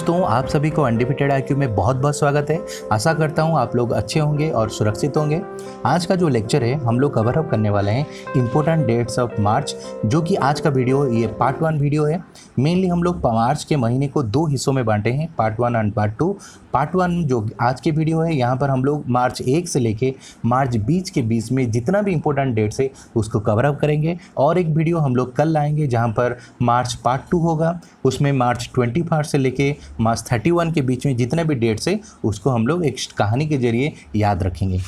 दोस्तों, आप सभी को अनडिफिटेड आईक्यू में बहुत बहुत स्वागत है। आशा करता हूँ आप लोग अच्छे होंगे और सुरक्षित होंगे। आज का जो लेक्चर है हम लोग कवर अप करने वाले हैं इंपॉर्टेंट डेट्स ऑफ मार्च, जो कि आज का वीडियो ये पार्ट 1 वीडियो है। मेनली हम लोग मार्च के महीने को 2 हिस्सों में बांटे हैं, पार्ट 1 एंड पार्ट 2। पार्ट 1 जो आज के वीडियो है, यहाँ पर हम लोग मार्च 1 से लेके मार्च 20 के बीच में जितना भी इंपॉर्टेंट डेट्स है उसको कवर अप करेंगे। और एक वीडियो हम लोग कल लाएंगे जहाँ पर मार्च पार्ट 2 होगा, उसमें मार्च 25 से लेके मार्च 31 के बीच में जितने भी डेट्स है उसको हम लोग एक कहानी के जरिए याद रखेंगे।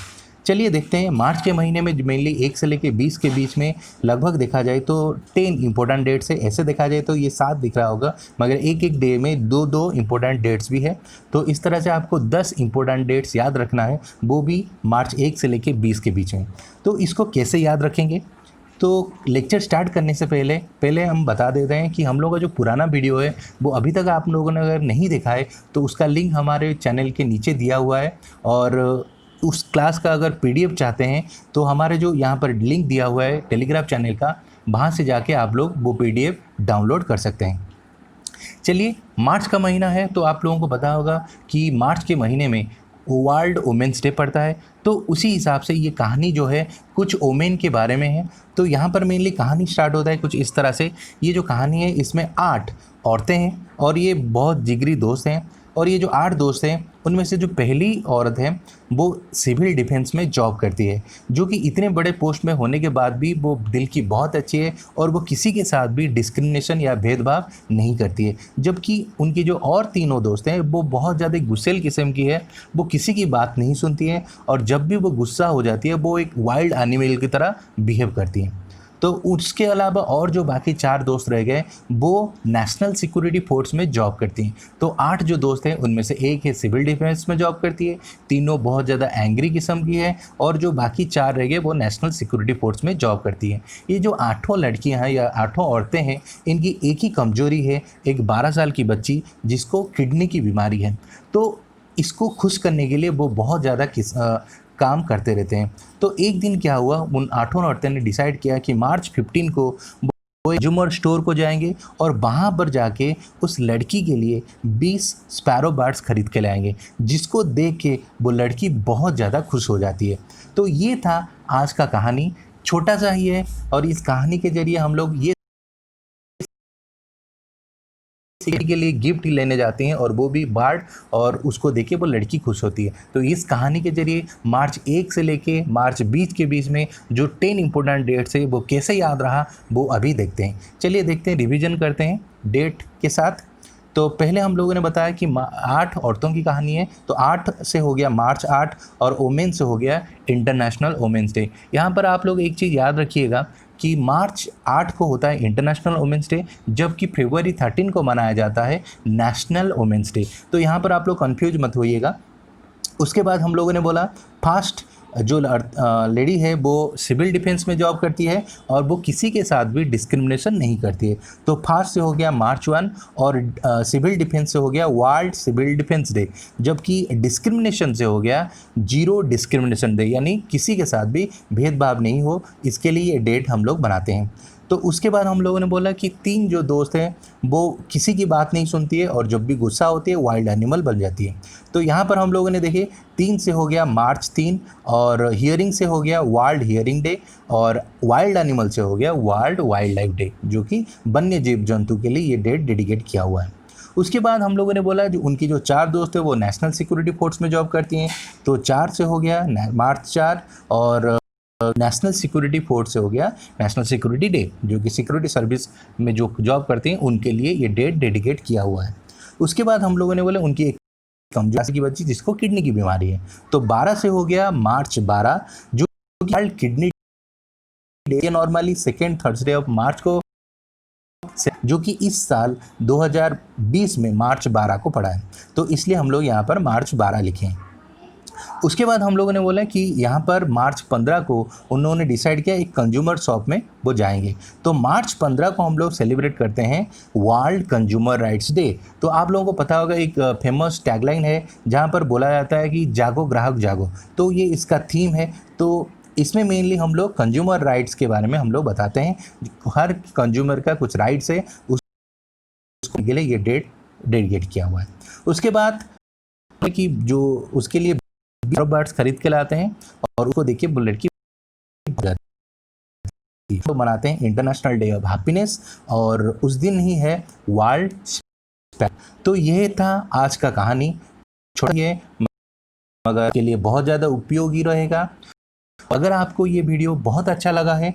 चलिए देखते हैं। मार्च के महीने में मेनली 1 से लेके 20 के बीच में लगभग देखा जाए तो 10 इंपॉर्टेंट डेट्स है। ऐसे देखा जाए तो ये 7 दिख रहा होगा, मगर एक एक डे में 2 इंपॉर्टेंट डेट्स भी है। तो इस तरह से आपको 10 इंपॉर्टेंट डेट्स याद रखना है, वो भी मार्च 1 से लेके 20 के बीच में। तो इसको कैसे याद रखेंगे, तो लेक्चर स्टार्ट करने से पहले हम बता देते हैं कि हम लोगों का जो पुराना वीडियो है वो अभी तक आप लोगों ने अगर नहीं देखा है तो उसका लिंक हमारे चैनल के नीचे दिया हुआ है। और उस क्लास का अगर पीडीएफ चाहते हैं तो हमारे जो यहाँ पर लिंक दिया हुआ है टेलीग्राम चैनल का, वहाँ से जाके आप लोग वो पीडीएफ डाउनलोड कर सकते हैं। चलिए, मार्च का महीना है तो आप लोगों को पता होगा कि मार्च के महीने में वर्ल्ड वुमेन्स डे पड़ता है। तो उसी हिसाब से ये कहानी जो है कुछ वुमेन के बारे में है। तो यहाँ पर मेनली कहानी स्टार्ट होता है कुछ इस तरह से। ये जो कहानी है इसमें 8 औरतें हैं और ये बहुत जिगरी दोस्त हैं। और ये जो 8 दोस्त हैं उनमें से जो पहली औरत है वो सिविल डिफेंस में जॉब करती है, जो कि इतने बड़े पोस्ट में होने के बाद भी वो दिल की बहुत अच्छी है और वो किसी के साथ भी डिस्क्रिमिनेशन या भेदभाव नहीं करती है। जबकि उनकी जो और तीनों दोस्त हैं वो बहुत ज़्यादा गुस्सैल किस्म की है, वो किसी की बात नहीं सुनती है और जब भी वो गुस्सा हो जाती है वो एक वाइल्ड एनिमल की तरह बिहेव करती हैं। तो उसके अलावा और जो बाकी 4 दोस्त रह गए वो नेशनल सिक्योरिटी फोर्स में जॉब करती हैं। तो 8 जो दोस्त हैं उनमें से एक है सिविल डिफेंस में जॉब करती है, तीनों बहुत ज़्यादा एंग्री किस्म की है, और जो बाकी 4 रह गए वो नेशनल सिक्योरिटी फोर्स में जॉब करती हैं। ये जो 8 लड़कियां हैं या 8 औरतें हैं, इनकी एक ही कमजोरी है, एक 12 साल की बच्ची जिसको किडनी की बीमारी है। तो इसको खुश करने के लिए वो बहुत ज़्यादा काम करते रहते हैं। तो एक दिन क्या हुआ, उन 8 औरतें ने डिसाइड किया कि मार्च 15 को वो कंज्यूमर स्टोर को जाएंगे और वहाँ पर जाके उस लड़की के लिए 20 स्पैरो बर्ड्स खरीद के लाएंगे, जिसको देख के वो लड़की बहुत ज़्यादा खुश हो जाती है। तो ये था आज का कहानी, छोटा सा ही है, और इस कहानी के जरिए हम लोग ये के लिए गिफ्ट लेने जाते हैं और वो भी बर्ड, और उसको देख के वो लड़की खुश होती है। तो इस कहानी के जरिए मार्च 1 से लेके मार्च 20 के बीच में जो 10 इंपॉर्टेंट डेट्स है वो कैसे याद रहा वो अभी देखते हैं। चलिए देखते हैं, रिवीजन करते हैं डेट के साथ। तो पहले हम लोगों ने बताया कि 8 औरतों की कहानी है, तो 8 से हो गया मार्च 8, और वुमेन से हो गया इंटरनेशनल वुमेन्स डे। यहाँ पर आप लोग एक चीज़ याद रखिएगा कि मार्च 8 को होता है इंटरनेशनल वुमेन्स डे, जबकि फरवरी 13 को मनाया जाता है नेशनल वुमेन्स डे। तो यहाँ पर आप लोग कंफ्यूज मत होइएगा। उसके बाद हम लोगों ने बोला फर्स्ट जो लेडी है वो सिविल डिफेंस में जॉब करती है और वो किसी के साथ भी डिस्क्रिमिनेशन नहीं करती है। तो फर्स्ट से हो गया मार्च 1, और सिविल डिफेंस से हो गया वर्ल्ड सिविल डिफेंस डे, जबकि डिस्क्रिमिनेशन से हो गया जीरो डिस्क्रिमिनेशन डे, यानी किसी के साथ भी भेदभाव नहीं हो, इसके लिए ये डेट हम लोग बनाते हैं। तो उसके बाद हम लोगों ने बोला कि 3 जो दोस्त हैं वो किसी की बात नहीं सुनती है और जब भी गुस्सा होती है वाइल्ड एनिमल बन जाती है। तो यहाँ पर हम लोगों ने देखे 3 से हो गया मार्च 3, और हियरिंग से हो गया वर्ल्ड हियरिंग डे, और वाइल्ड एनिमल से हो गया वर्ल्ड वाइल्ड लाइफ डे, जो कि वन्य जीव जंतु के लिए ये डेट डेडिकेट किया हुआ है। उसके बाद हम लोगों ने बोला जो उनकी जो 4 दोस्त है वो नेशनल सिक्योरिटी फोर्स में जॉब करती हैं। तो 4 से हो गया मार्च 4, और नेशनल सिक्योरिटी फोर्स से हो गया नेशनल सिक्योरिटी डे, जो कि सिक्योरिटी सर्विस में जो जॉब करते हैं उनके लिए ये डेट डेडिकेट किया हुआ है। उसके बाद हम लोगों ने बोला उनकी एक कमजोर की बच्ची जिसको किडनी की बीमारी है। तो 12 से हो गया मार्च 12, जो world kidney day, normally second Thursday of March को, जो कि इस साल 2020 में मार्च 12 को पड़ा है। तो इसलिए हम लोग यहाँ पर मार्च 12 लिखे हैं। उसके बाद हम लोगों ने बोला कि यहाँ पर मार्च 15 को उन्होंने डिसाइड किया एक कंज्यूमर शॉप में वो जाएंगे। तो मार्च 15 को हम लोग सेलिब्रेट करते हैं वर्ल्ड कंज्यूमर राइट्स डे। तो आप लोगों को पता होगा एक फेमस टैगलाइन है जहाँ पर बोला जाता है कि जागो ग्राहक जागो, तो ये इसका थीम है। तो इसमें मेनली हम लोग कंज्यूमर राइट्स के बारे में हम लोग बताते हैं, हर कंज्यूमर का कुछ राइट्स है, उसके लिए ये डेट डेडिकेट किया हुआ है। उसके बाद कि जो उसके लिए बर्ड्स खरीद के लाते हैं और उसको देखिए बुलेट की तो मनाते हैं इंटरनेशनल डे ऑफ हैप्पीनेस, और उस दिन ही है वर्ल्ड। तो यह था आज का कहानी, छोटा है मगर के लिए बहुत ज़्यादा उपयोगी रहेगा। अगर आपको ये वीडियो बहुत अच्छा लगा है